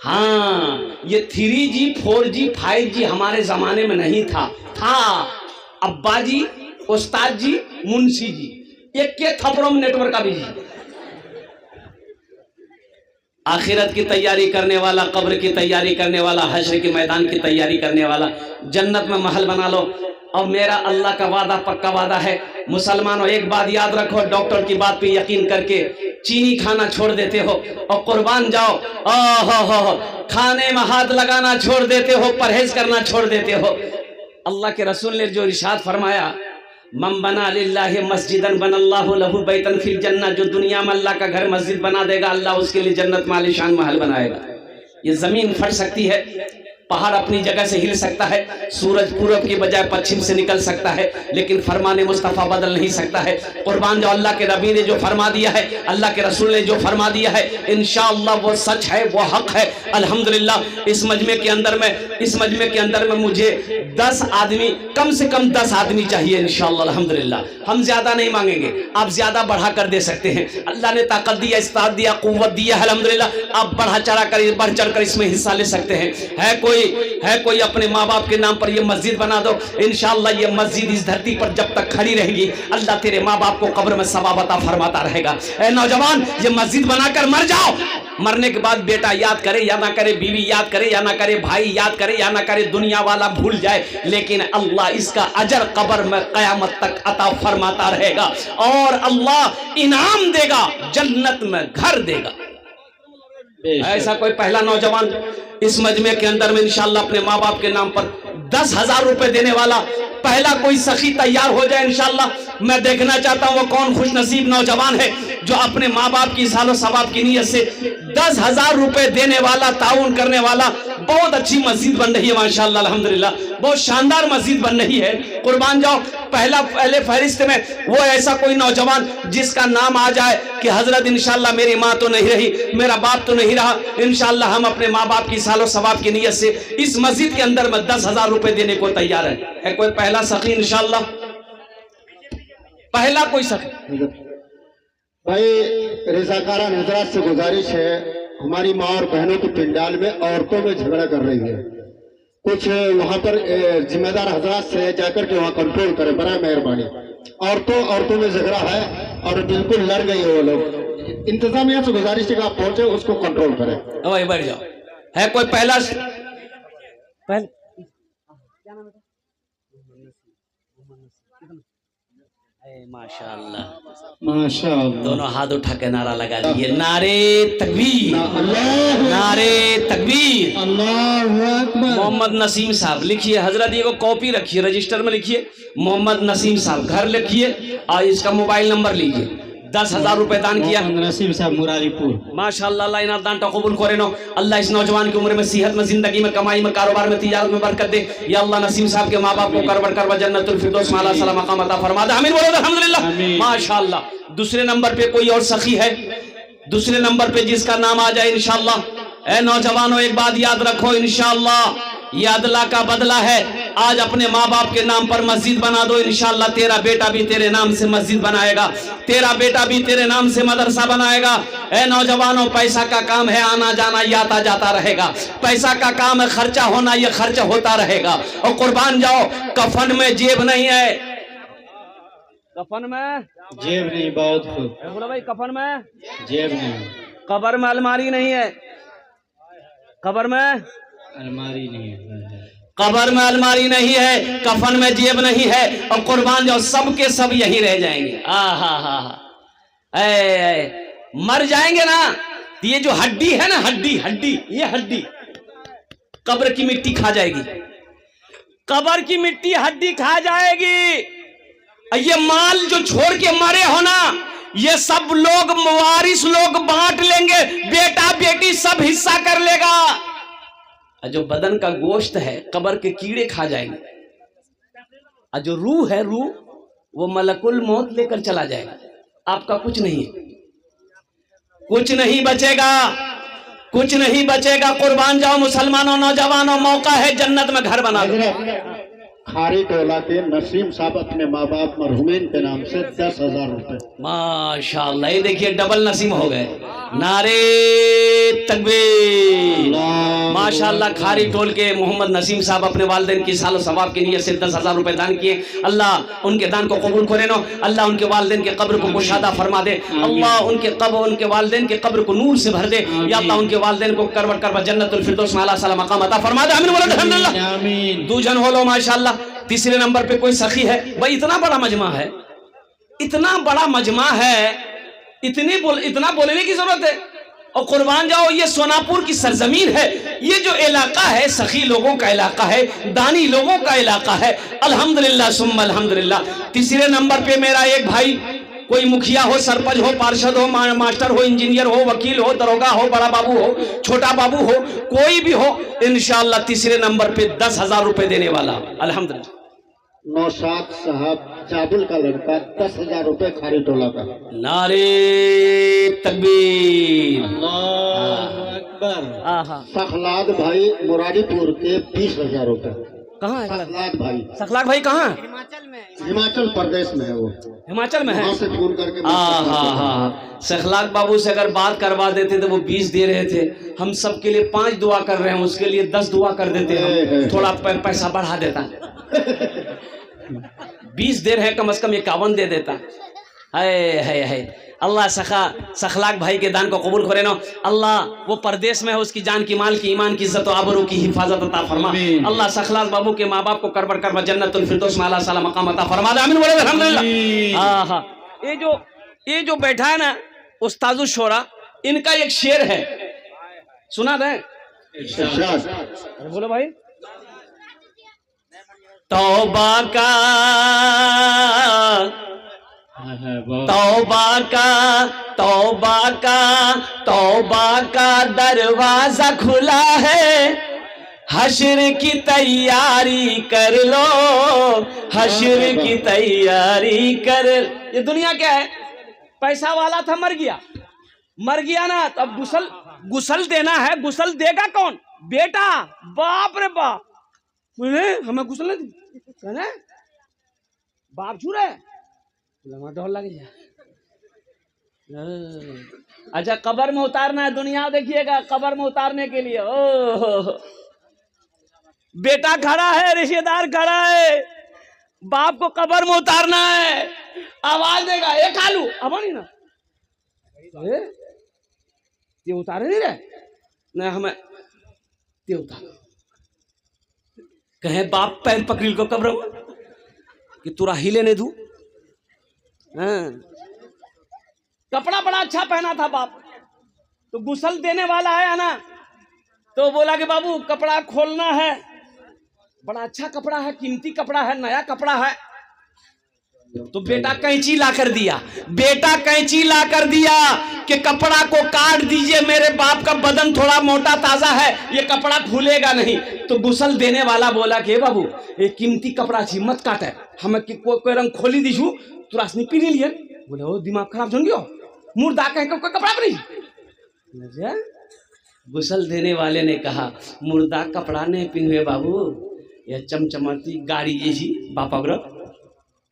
हाँ, ये 3G 4G 5G हमारे जमाने में नहीं था। अब्बा जी, उस्ताद जी, मुंशी जी, एक के थप्पड़ों में नेटवर्क का बिजी। आखिरत की तैयारी करने वाला, कब्र की तैयारी करने वाला, हश्र के मैदान की तैयारी करने वाला, जन्नत में महल बना लो। और मेरा अल्लाह का वादा पक्का वादा है, मुसलमानों एक बात याद रखो, डॉक्टर की बात पे यकीन करके चीनी खाना छोड़ देते हो और कुर्बान जाओ, हो खाने में हाथ लगाना छोड़ देते हो, परहेज करना छोड़ देते हो। अल्लाह के रसूल ने जो इरशाद फरमाया, मम बना लिल्लाहि मस्जिदन बनल्लाहु लहु बैतन फिल जन्नह, जो दुनिया में अल्लाह का घर मस्जिद बना देगा, अल्लाह उसके लिए जन्नत में आलीशान महल बनाएगा। ये जमीन फट सकती है, पहाड़ अपनी जगह से हिल सकता है, सूरज पूरब की बजाय पश्चिम से निकल सकता है, लेकिन फरमाने मुस्तफ़ा बदल नहीं सकता है। कुर्बान जो अल्लाह के नबी ने जो फरमा दिया है, अल्लाह के रसूल ने जो फरमा दिया है, इंशाअल्लाह वो सच है, वो हक है। अल्हम्दुलिल्लाह इस मजमे के अंदर में मुझे 10 आदमी, कम से कम 10 आदमी चाहिए इंशाअल्लाह। अल्हम्दुलिल्लाह हम ज्यादा नहीं मांगेंगे, आप ज्यादा बढ़ा कर दे सकते हैं। अल्लाह ने ताकत दिया, इस्तात दिया, कुव्वत दिया, अल्हम्दुलिल्लाह आप बढ़ा चढ़ कर इसमें हिस्सा ले सकते हैं। है कोई अपने माँ बाप के नाम पर ये मस्जिद बना दो, इंशाअल्लाह ये मस्जिद इस धरती पर जब तक खड़ी रहेगी, अल्लाह तेरे माँ बाप को कब्र में सवाब अता फरमाता रहेगा। ए नौजवान, ये मस्जिद बनाकर मर जाओ, मरने के बाद बेटा याद करे या ना करे, बीवी याद करे या ना करे, भाई याद करे या ना करे, दुनिया वाला भूल जाए, लेकिन अल्लाह इसका अजर कब्र में कयामत तक अता फरमाता रहेगा और अल्लाह इनाम देगा, जन्नत में घर देगा। ऐसा कोई पहला नौजवान इस मजमे के अंदर में इंशाअल्लाह अपने माँ बाप के नाम पर 10,000 रुपए देने वाला पहला कोई सखी तैयार हो जाए इंशाअल्लाह। मैं देखना चाहता हूँ वो कौन खुश नसीब नौजवान है जो अपने माँ बाप की सालो सवाब की नीयत से 10,000 रुपए देने वाला, ताउन करने वाला। बहुत अच्छी मस्जिद बन रही है माशाअल्लाह, अल्हम्दुलिल्लाह बहुत शानदार मस्जिद बन रही है। कुर्बान जाओ, पहले फहरिस्त में वो ऐसा कोई नौजवान जिसका नाम आ जाए कि हजरत इंशाअल्लाह मेरी माँ तो नहीं रही, मेरा बाप तो नहीं रहा, इंशाअल्लाह हम अपने माँ बाप की सालो सवाब की नीयत से इस मस्जिद के अंदर में 10,000 रुपए देने को तैयार है कोई पहला सखी इंशाअल्लाह? पहला कोई सखी भाई, रज़ाकारान हज़रात से गुजारिश है, हमारी माँ और बहनों की पिंडाल में औरतों में झगड़ा कर रही है, कुछ वहाँ पर जिम्मेदार हजरात से जाकर के वहाँ कंट्रोल करें बराए मेहरबानी। औरतों में झगड़ा है और बिल्कुल लड़ गई है वो लोग। इंतजामिया से गुजारिश है कि आप पहुंचे, उसको कंट्रोल करें। वही बढ़ जाओ। है कोई पहला माशाअल्लाह दोनों हाथ उठा के नारा लगा दिए, नारे तकबीर, नारे तकबीर, अल्लाहु अकबर। मोहम्मद नसीम साहब लिखिए, हजरत ये को कॉपी रखिए, रजिस्टर में लिखिए मोहम्मद नसीम साहब, घर लिखिए और इसका मोबाइल नंबर लीजिए। 10,000 रुपए दान किया नसीम साहब मुरारीपुर, माशाअल्लाह। अल्लाह इनाम दान कबूल करे नो। अल्लाह इस नौजवान की उम्र में, सेहत में, जिंदगी में, कमाई में, कारोबार में, तिजारत में बरकत दे। या अल्लाह नसीम साहब के माँ बाप को करवा जन्नतुल फिरदौस में आला सला मकाम अता फरमा दे। आमीन बोलो अल्हम्दुलिल्लाह माशाअल्लाह। दूसरे नंबर पे कोई और सखी है, दूसरे नंबर पे जिसका नाम आ जाए इंशाअल्लाह। ए नौजवानों एक बात याद रखो, इंशाअल्लाह ये अदला का बदला है। आज अपने माँ बाप के नाम पर मस्जिद बना दो, इंशाअल्लाह तेरा बेटा भी तेरे नाम से मस्जिद बनाएगा, तेरा बेटा भी तेरे नाम से मदरसा बनाएगा। ए नौजवानों, पैसा का काम है आना जाना, ये आता जाता रहेगा। पैसा का काम है खर्चा होना, ये खर्च होता रहेगा। और कुर्बान जाओ, कफन में जेब नहीं है, कफन में जेब नहीं, बहुत बोला भाई, कफन में जेब नहीं, कब्र में अलमारी नहीं है, कब्र में अलमारी नहीं है, कब्र में अलमारी नहीं है, कफन में जेब नहीं है। और कुर्बान जाओ, सब के सब यही रह जाएंगे। मर जाएंगे ना, ये जो हड्डी है ना, हड्डी ये हड्डी कब्र की मिट्टी खा जाएगी, कब्र की मिट्टी हड्डी खा जाएगी। ये माल जो छोड़ के मरे हो ना, ये सब लोग वारिस लोग बांट लेंगे, बेटा बेटी सब हिस्सा कर लेगा। जो बदन का गोश्त है कब्र के कीड़े खा जाएंगे, और जो रूह है, रूह वो मलकुल मौत लेकर चला जाएगा। आपका कुछ नहीं है, कुछ नहीं बचेगा, कुछ नहीं बचेगा। कुर्बान जाओ मुसलमानों, नौजवानों, मौका है जन्नत में घर बना दो। खारी टोला के नसीम साहब अपने माँ बाप मरहुमैन के नाम से 10,000 रुपए, माशाअल्लाह। ये देखिए डबल नसीम हो गए, नारे तकबीर माशाअल्लाह। खारी टोल के मोहम्मद नसीम साहब अपने वालिदैन की सालो सवाब की नीयत से 10,000 रुपए दान किए। अल्लाह उनके दान को कबूल करे नो, अल्लाह उनके वालिदैन के कब्र को कुशादा फरमा दे, अल्लाह उनके वालिदैन के कब्र को नूर से भर दे। या अल्लाह उनके वालिदैन को करवट जन्नतुल फिरदौस में आला सला मकाम अता फरमा दे। आमीन बोलो अल्हम्दुलिल्लाह। दूजन हो लो माशाअल्लाह। तीसरे नंबर पे कोई सखी है भाई, इतना बड़ा मजमा है, इतना बड़ा मजमा है, इतना बोलने की जरूरत है। और कुर्बान जाओ, ये सोनापुर की सरजमीन है, ये जो इलाका है सखी लोगों का इलाका है, दानी लोगों का इलाका है। अल्हम्दुलिल्लाह सुम्मा अल्हम्दुलिल्लाह। तीसरे नंबर पे मेरा एक भाई, कोई मुखिया हो, सरपंच हो, पार्षद हो, मास्टर हो, इंजीनियर हो, वकील हो, दरोगा हो, बड़ा बाबू हो, छोटा बाबू हो, कोई भी हो, इंशाअल्लाह तीसरे नंबर पे 10,000 रुपए देने वाला। अल्हम्दुलिल्लाह। नौशाद साहब जाबुल का लड़का 10,000 रुपए खारी टोला का। नारे तकबीर। अल्लाह अकबर। सखलाद भाई मुरारीपुर के 20,000 रुपए। कहाँ है सखलाद भाई? सखलाक भाई कहाँ? हिमाचल प्रदेश में है वो। हिमाचल में है। वहाँ से फोन करके हाँ। सखलाक बाबू से अगर बात करवा देते तो वो 20 दे रहे थे, हम सबके लिए 5 दुआ कर रहे हैं, उसके लिए 10 दुआ कर देते हम, थोड़ा पैसा बढ़ा देता। 20 दे रहे हैं, कम से कम 51 दे देता। है अल्लाह सखलाक भाई के दान को कबूल करे ना। अल्लाह वो परदेश में है, उसकी जान की, माल की, ईमान की, इज्जत और आबरू की हिफाजत अता फरमा। अल्लाह सखलाक बाबू के माँ बाप को करबर जन्नतुल फिरदौस में आला साला मकाम अता फरमा दे। आमीन बोले अल्हम्दुलिल्लाह। हाँ। ये जो बैठा है ना उस्तादुल शोरा, इनका एक शेर है, सुना दें? बोलो भाई। तौबा का दरवाजा खुला है, हश्र की तैयारी कर लो, हश्र की तैयारी कर। ये दुनिया क्या है? पैसा वाला था, मर गया ना, तो अब गुसल देना है। गुसल देगा कौन? बेटा। बाप रे बाप, हमें गुसल नहीं दी, बाप छू रहे डर लग जाए। अच्छा, कब्र में उतारना है, दुनिया देखिएगा कब्र में उतारने के लिए। बेटा खड़ा है, रिश्तेदार खड़ा है, बाप को कब्र में उतारना है, आवाज देगा, ए कालू अब नहीं ना, ये उतारे नहीं रहे नहीं, हमें ये उतार कहे बाप पैर पकड़ी को कब्र में कि तुरा हिले नहीं दू। कपड़ा बड़ा अच्छा पहना था बाप, तो गुसल देने वाला है ना, तो बोला कि बाबू कपड़ा खोलना है, बड़ा अच्छा कपड़ा है, कीमती कपड़ा है, नया कपड़ा है। तो बेटा कैंची ला कर दिया कि कपड़ा को काट दीजिए, मेरे बाप का बदन थोड़ा मोटा ताजा है, ये कपड़ा खुलेगा नहीं। तो गुसल देने वाला बोला कि बाबू ये कीमती कपड़ा छी, मत काटे, हमें कोई रंग खोली दीजू, तुरा पी नहीं लिए। बोले ओ दिमाग खराब जन गयो, मुर्दा कह कोई कपड़ा नहीं। गुसल देने वाले ने कहा मुर्दा कपड़ा नहीं पिन्हे बाबू, यह चमचमाती गाड़ी जैसी बापा ग्रह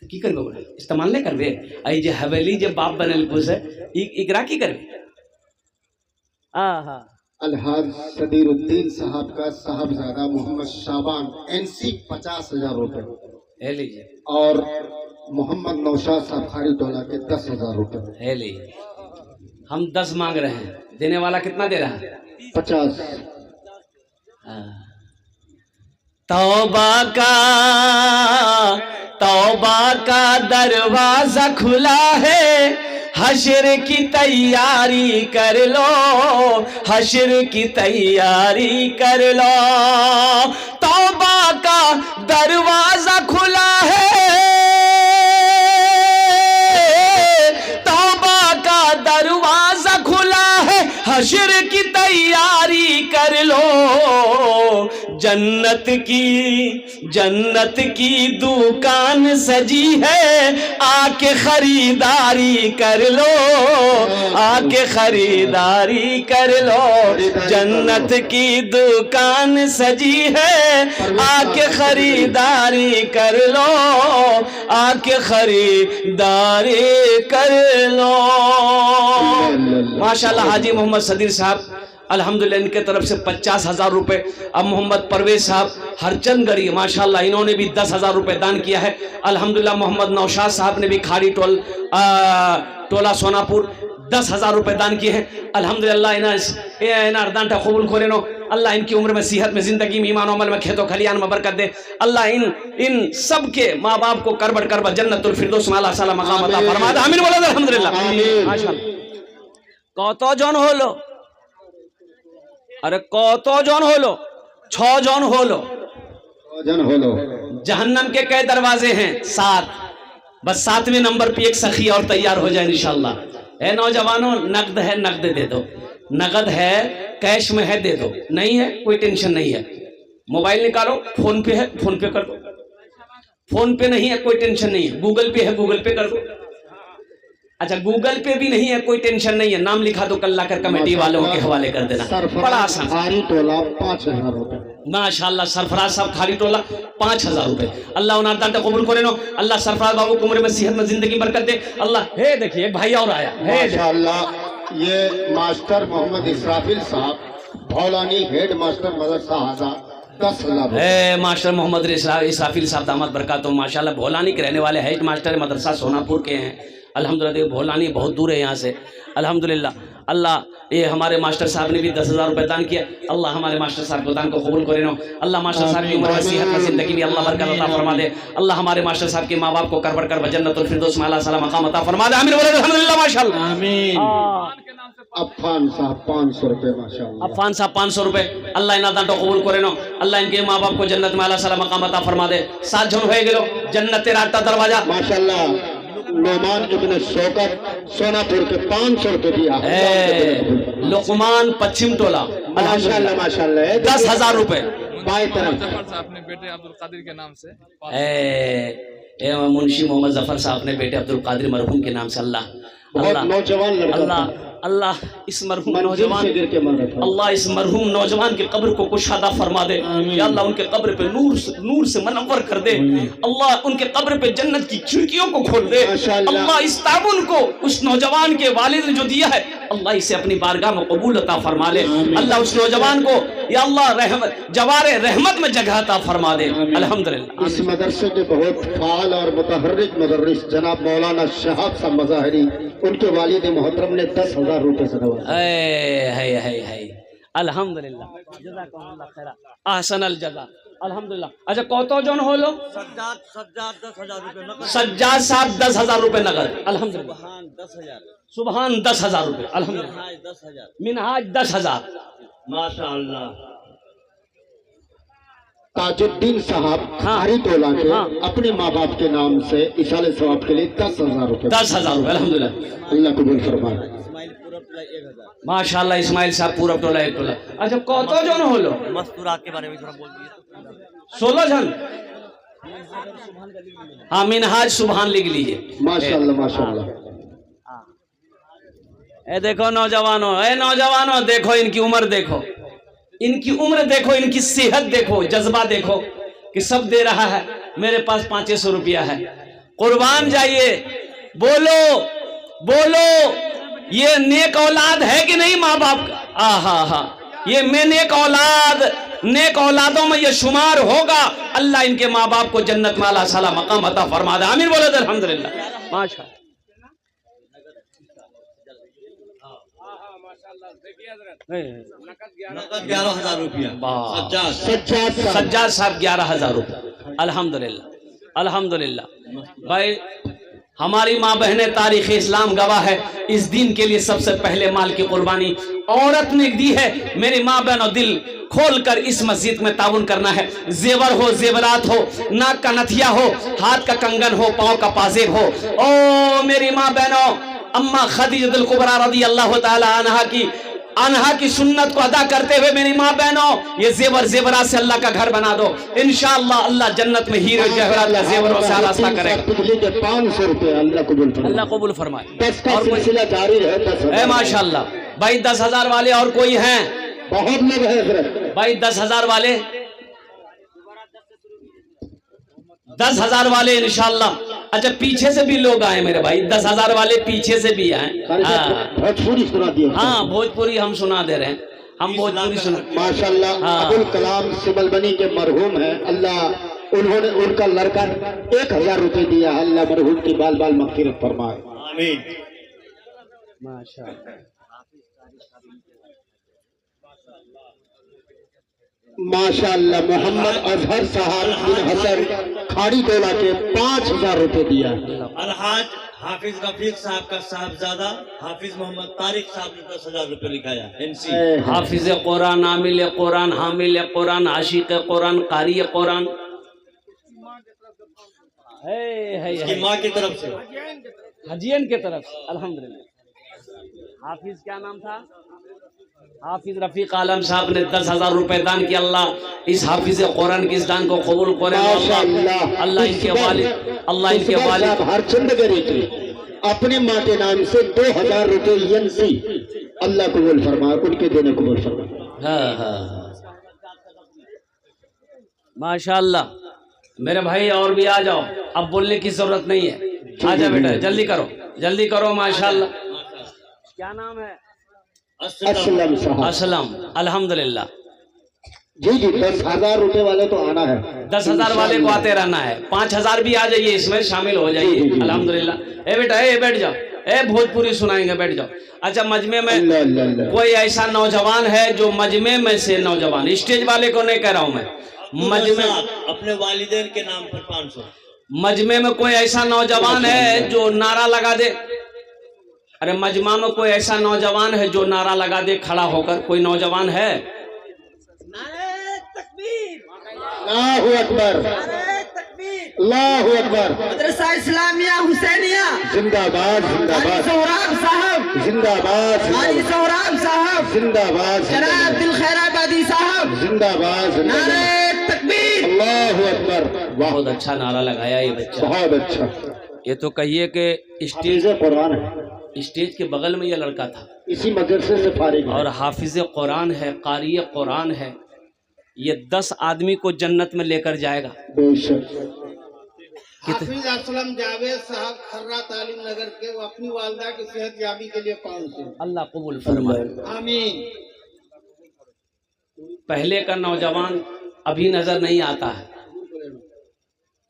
तो की करबे, बोला इस्तेमाल नहीं करबे, आई जे हवेली जे बाप बनल कुछ इकरा की करबे। अलहाज सदीरुद्दीन साहब का साहबजादा मोहम्मद शाबान NC 50,000 रुपए लीजिए, और मोहम्मद नौशाद साहब खारी टोला के 10,000 रुपए लीजिए। हम 10 मांग रहे हैं, देने वाला कितना दे रहा है? 50। तौबा का दरवाजा खुला है, हश्र की तैयारी कर लो, हश्र की तैयारी कर लो। तौबा का दरवाजा खुला है, तौबा का दरवाजा खुला है, हश्र की तैयारी कर लो। जन्नत की दुकान सजी है, आके खरीदारी कर लो, आके खरीदारी कर लो। जन्नत की दुकान सजी है, आके खरीदारी कर लो, आके खरीदारी कर लो। माशाल्लाह हाजी मोहम्मद सदीर साहब अल्हम्दुलिल्लाह इनके तरफ से 50,000 रुपए। अब मोहम्मद परवेज साहब हरचंदगढ़ी माशाल्लाह इन्होंने भी 10,000 रुपए दान किया है। अल्हम्दुलिल्लाह मोहम्मद नौशाद साहब ने भी खाड़ी टोला सोनापुर 10,000 रुपए दान किए हैं। अल्हम्दुलिल्लाह इना दानटा कबूल करे नो। अल्लाह इनकी उम्र में, सेहत में, जिंदगी में, ईमान अमल में, खेतों खलियान में बरकत दे। अल्लाह इन सब के माँ बाप को करबट करबट जन्नतुल फिरदौस में अल्लाह साला मकाम अता फरमा दे। आमीन बोलो अल्हम्दुलिल्लाह। माशाअल्लाह। কতজন হলো? अरे কতজন হলো? 6 जन होलो। जन होलो। जहन्नम के कई दरवाजे हैं? 7। बस 7वें नंबर पे एक सखी और तैयार हो जाए इंशाल्लाह। है नौजवानों, नकद है, नकद दे दो। नकद है, कैश में है, दे दो। नहीं है, कोई टेंशन नहीं है। मोबाइल निकालो, फोन पे है, फोन पे कर दो। फोन पे नहीं है, कोई टेंशन नहीं है। गूगल पे है, गूगल पे कर दो। अच्छा, गूगल पे भी नहीं है, कोई टेंशन नहीं है। नाम लिखा दो, कल लाकर कमेटी वालों के हवाले कर देना। बड़ा आसान। खारी टोला 5,000 रुपए। माशाअल्लाह सरफराज साहब खारी टोला 5,000 रुपए। अल्लाह उन्हें दान कबूल करे नो। अल्लाह सरफराज बाबू को उम्र में, सेहत में, जिंदगी बरकत दे। अल्लाह हे देखिए एक भाई और आया है माशाअल्लाह। ये मास्टर मोहम्मद इसराफिल साहब, भौलानी हेड मास्टर मदरसा आजाद, 10,000 है। मास्टर मोहम्मद इसराफिल साहब दामद बरकत हो। माशाअल्लाह भोलानी के रहने वाले हेड मास्टर मदरसा सोनापुर के हैं। अल्हम्दुलिल्लाह भोलानी बहुत दूर है यहाँ से। अल्हम्दुलिल्लाह अल्लाह ये हमारे मास्टर साहब ने भी 10,000 रुपए दान किया। अल्लाह हमारे मास्टर साहब को दान को कबूल करे नो। अल्लाह मास्टर साहब की उम्र में, सेहत में, जिंदगी में अल्लाह बरकत अता फरमा दे। अल्लाह हमारे मास्टर साहब के माँ बाप को करबट कर जन्नतुल फिरदौस में अल्लाह सलाम मकाम अता फरमा दे। आमीन बोले अल्हम्दुलिल्लाह माशाअल्लाह। आमीन। अफान साहब 500 रुपए माशाअल्लाह। अफान साहब 500 रुपए। अल्लाह इना दान कबूल करे नो। अल्लाह इनके माँ बाप को जन्नत में अल्लाह सलाम मकाम अता फरमा दे। 7 जन हो गेलो। जन्नत रास्ता दरवाजा माशाअल्लाह। नोमान इब्न शौकत सोनापुर के 500 रुपए दिया। लुकमान पश्चिम टोला माशाअल्लाह माशाअल्लाह 10,000 रुपए। बाई तरफ अपने बेटे अब्दुल कादिर के नाम से मुंशी मोहम्मद जफर साहब ने बेटे अब्दुल कादिर मरहूम के नाम से अल्लाह बहुत नौजवान लड़का अल्लाह अल्लाह इस मरहूम नौजवान से गिर के मर रहा था। अल्लाह इस मरहूम नौजवान के कब्र को कुशादा फरमा दे। या अल्लाह उनके कब्र पे नूर से मनव्वर कर दे। अल्लाह उनके कब्र पे जन्नत की खिड़कियों को खोल दे। अल्लाह इस ताबुन को उस नौजवान के वालिद ने जो दिया है, अल्लाह इसे अपनी बारगाह में कबूल अता फरमा ले। अल्लाह उस नौजवान को या अल्लाह जवारे रहमत में जगह अता फरमा दे। अल्हम्दुलिल्लाह। इस मदरसे के बहुत फाल और मुतहर्रिक मुदर्रिस जनाब मौलाना शहाब साहब मज़ाहिरी, उनके वालिद मोहतरम ने 10,000 रुपए से नवाजा। है अल्हम्दुलिल्लाह। जज़ाकल्लाह खैरा अहसनल जज़ा। अल्हम्दुलिल्लाह। अच्छा कतজন হলো? सज्जाद 10,000 रुपए नकद। सज्जाद साहब 10,000 रुपए नकद। अल्हम्दुलिल्लाह। सुभान 10,000। सुभान 10,000 रुपए। अल्हम्दुलिल्लाह। 10,000। मिनहाज 10,000। माशाअल्लाह। ताजुद्दीन साहब खारी टोला के अपने माँ बाप के नाम से इसाले सवाब के लिए 10,000 रुपए। 10,000 रुपए। अल्हम्दुलिल्लाह। अल्लाह कबूल फरमाए। इस्माइल पूरा टोला 1,000। माशाअल्लाह इस्माइल साहब पूरा टोला एक टोला। अच्छा কতজন হলো? मस्तूरात के बारे में थोड़ा बोल दीजिए। 16 जन। हाँ मिनहाज सुभान लिख लीजिए। माशाअल्लाह माशाअल्लाह। ए देखो नौजवानों देखो इनकी उम्र देखो, इनकी उम्र देखो, इनकी सेहत देखो, जज्बा देखो कि सब दे रहा है। मेरे पास 500 रुपया है, कुर्बान जाइए। बोलो बोलो ये नेक औलाद है कि नहीं माँ बाप का? हा ये मैं नेक औलादों में ये शुमार होगा। अल्लाह इनके माँ बाप को जन्नत में अल्लाह साला मकाम अता फरमा दे। आमीन बोलो अल्हम्दुलिल्लाह। माशाअल्लाह। नकद 11,000 रुपया। सज्जाद साहब 11,000 रुपये। अल्हम्दुलिल्लाह अल्हम्दुलिल्लाह। भाई हमारी माँ बहनें तारीख़ इस्लाम गवाह है, इस दीन के लिए सबसे पहले माल की कुर्बानी औरत ने दी है। मेरी माँ बहनों दिल खोल कर इस मस्जिद में ताउन करना है। जेवर हो, जेवरात हो, नाक का नथिया हो, हाथ का कंगन हो, पाँव का पाजेब हो। ओ मेरी माँ बहनों, अम्मा खदीजतुल कुबरा रज़ी अल्लाह ताला अनहा की सुन्नत को अदा करते हुए मेरी माँ बहनों ये जेवरात से अल्लाह का घर बना दो। इंशाअल्लाह अल्लाह जन्नत में हीरे जवाहरात का जेवरों से आरास्ता करेगा। 500 रुपए अल्लाह कबूल फरमाए। 10 का सिलसिला जारी है। 10,000 माशाअल्लाह। भाई 10,000 वाले और कोई हैं? बहुत लोग हैं हजरत। भाई 10,000 वाले, 10,000 वाले इंशाअल्लाह। अच्छा पीछे से भी लोग आए मेरे भाई, 10,000 वाले पीछे से भी आए। भोजपुरी सुना दिए। हाँ भोजपुरी हम सुना दे रहे हैं, हम भोजपुरी सुना। माशाअल्लाह। अब्दुल कलाम सिमलबनी के मरहूम है, अल्लाह उन्होंने उनका लड़का 1,000 रुपए दिया। अल्लाह मरहूम की बाल बाल मग़फ़िरत फरमाए। आमीन। माशाअल्लाह। माशाअल्लाह मोहम्मद अजहर साहब बिन हसन खाड़ी टोला के 5,000 रुपए दिया। अलहाज हाफिज रफीक साहब का साहबजादा हाफिज मोहम्मद तारिक साहब ने 10,000 रुपए लिखाया। एनसी हाफिज कुरान, आमिल कुरान, हामिल कुरान, आशिक कुरान, कारी कुरान, इसकी माँ की तरफ से हजियन की तरफ से, अल्हम्दुलिल्लाह। हाफिज क्या नाम था? हाफिज रफीक आलम साहब ने 10,000 रुपए दान किया। अल्लाह इस हाफिज कुरान के इस दान को कबूल करे। अल्लाह इनके वालिद, अल्लाह इनके वालिद हरचंदगरी की अपनी माँ के नाम से 2,000 रुपए एनसी अल्लाह कबूल फरमाए, उनके देने कबूल फरमाए। हाँ। माशाअल्लाह। मेरे भाई और भी आ जाओ, अब बोलने की जरूरत नहीं है। आजा बेटा, जल्दी करो, जल्दी करो। माशाअल्लाह। क्या नाम है? असलम साहब। असलम, अल्हम्दुलिल्लाह। जी जी 10,000 रुपए वाले तो आना है, 10,000 वाले को आते रहना है। 5,000 भी आ जाइए, इसमें शामिल हो जाइए। अल्हम्दुलिल्लाह। ए बेटा, ए बैठ जाओ, ए भोजपुरी सुनाएंगे, बैठ जाओ। अच्छा, मजमे में कोई ऐसा नौजवान है जो मजमे में से नौजवान, स्टेज वाले को नहीं कह रहा हूं मैं, मजमे अपने वालिदैन के नाम पर 500। मजमे में कोई ऐसा नौजवान है जो नारा लगा दे। अरे मजमा में कोई ऐसा नौजवान है जो नारा लगा दे खड़ा होकर? कोई नौजवान है? अल्लाहु अकबर, अल्लाहु अकबर। मदरसा इस्लामिया हुसैनिया जिंदाबाद जिंदाबाद, सोहराब साहब जिंदाबाद हाजी सोहराब साहब जिंदाबाद, जनाब दिल खैराबादी साहब जिंदाबाद नारे जिंदाबाद। तकबीर। अल्लाहु अकबर। वाह, बहुत अच्छा नारा लगाया ये बच्चा। बहुत अच्छा। ये तो कहिए कि हाफिज कुरान है, स्टेज के बगल में ये लड़का था इसी मदरसे से फारिग है। और हाफिज कुरान है, कारी कुरान है। ये 10 आदमी को जन्नत में लेकर जाएगा। बेशक। हाफिज असलम जावेद साहब खर्रा तालीम नगर के, वो अपनी वालदा की सेहत याबी के लिए 500। अल्लाह कबूल फरमाए। आमीन। पहले का नौजवान अभी नजर नहीं आता है,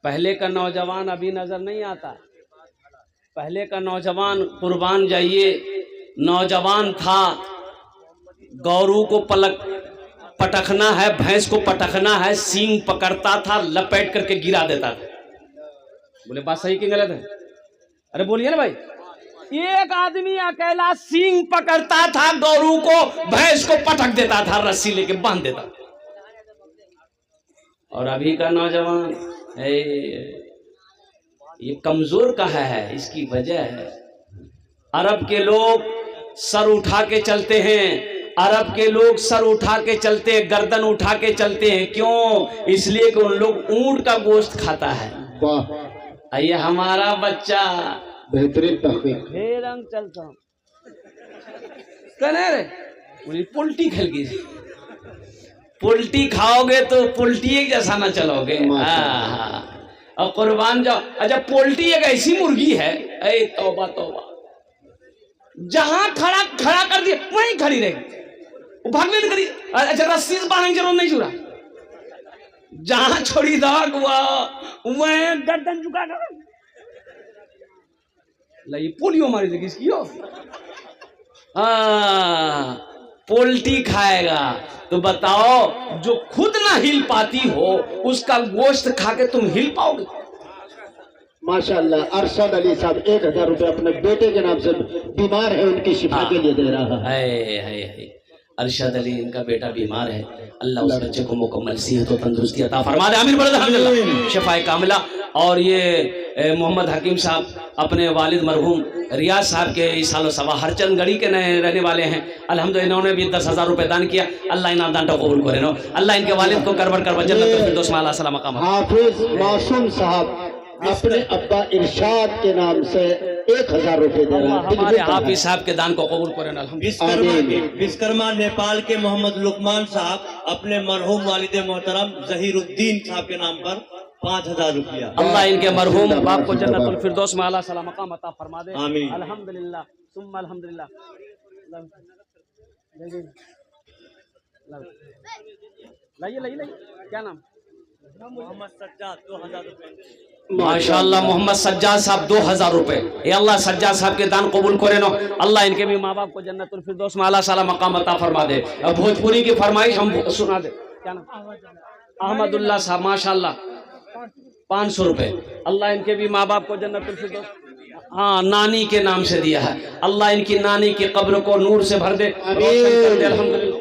पहले का नौजवान अभी नजर नहीं आता। पहले का नौजवान, कुर्बान जाइए, नौजवान था, गौरू को पटखना है, भैंस को पटखना है, सींग पकड़ता था, लपेट करके गिरा देता था। बोले बात सही कि गलत है? अरे बोलिए ना भाई। एक आदमी अकेला सींग पकड़ता था, गौरू को, भैंस को पटक देता था, रस्सी लेके बांध देता था। और अभी का नौजवान ये कमजोर कहा है, इसकी वजह है अरब के लोग सर उठा के चलते हैं। अरब के लोग सर उठा के चलते हैं, गर्दन उठा के चलते हैं। क्यों? इसलिए कि उन लोग ऊंट का गोश्त खाता है। वाह, ये हमारा बच्चा बेहतरीन तहकीक। रंग चलता रे पुल्टी खेल गई। पुल्टी खाओगे तो पुल्टी एक जैसा ना चलोगे। और कुर्बान जाओ। अच्छा, पोल्ट्री एक ऐसी मुर्गी है, ऐ तौबा तौबा, जहां खड़ा कर दिया वहीं खड़ी रहेगी, भागने नहीं करी। अच्छा, रस्सी से बांधने की जरूरत नहीं, जुड़ा जहां छोड़ी दाग हुआ वह गर्दन झुका कर ये पोलियो मारी थी किसकी हो। पोल्ट्री खाएगा तो बताओ, जो खुद ना हिल पाती हो उसका गोश्त खा के तुम हिल पाओगे? माशाअल्लाह। अरशद अली साहब 1,000 रुपए अपने बेटे के नाम से, बीमार है, उनकी शिफा के लिए दे रहा है। अरशद अली, इनका बेटा बीमार है, अल्लाह उस बच्चे को मुकम्मल सेहत और तंदुरुस्ती अता फरमा दे। आमीन बोलो अल्हम्दुलिल्लाह। शिफाए कामिला। और ये मोहम्मद हकीम साहब अपने वालिद मरहूम रियाज साहब के इस सालों सवा हरचंदगढ़ी के नए रहने वाले हैं। अल्हम्दुलिल्लाह, इन्होंने भी 10,000 रुपए दान किया। अल्लाह इनाम दान को कबूल करे। अल्लाह इनके वालिद को करबर जन्नतुल फिरदौस में आला सला मकाम। हाफिज मासूम साहब अपने अब्बा इरशाद के नाम से 1,000 रुपए दे रहे हैं। हमारे हाफिज साहब के दान को कबूल करें अल्हम्दुलिल्लाह। विश्वकर्मा नेपाल के मोहम्मद लुकमान साहब अपने मरहूम वालिद मोहतरम जहीरुद्दीन साहब के नाम पर 5,000 रुपया। अल्लाह इनके मरहूम बाप को जन्नतुल फिरदौस में आला सला मकाम अता फरमा दे। आमीन। अल्हम्दुलिल्लाह सुम्मा अल्हम्दुलिल्लाह। लाइए क्या नाम? मोहम्मद सज्जाद 2,000 रुपए। माशाअल्लाह मोहम्मद सज्जाद साहब 2000 रुपए। ये अल्लाह सज्जाद साहब के दान कबूल करे नो। अल्लाह इनके भी माँ बाप को जन्नतुल फिरदौस में आला साला मकाम अता फरमा दे। अब भोजपुरी की फरमाइश हम सुना दे। क्या नाम? अहमदुल्लाह साहब माशाअल्लाह 500 रुपए। अल्लाह इनके भी माँ बाप को जन्नतुल फिरदौस, हाँ नानी के नाम से दिया है। अल्लाह इनकी नानी की कब्र को नूर से भर दे, रोशन कर दे। अल्हम्दुलिल्लाह।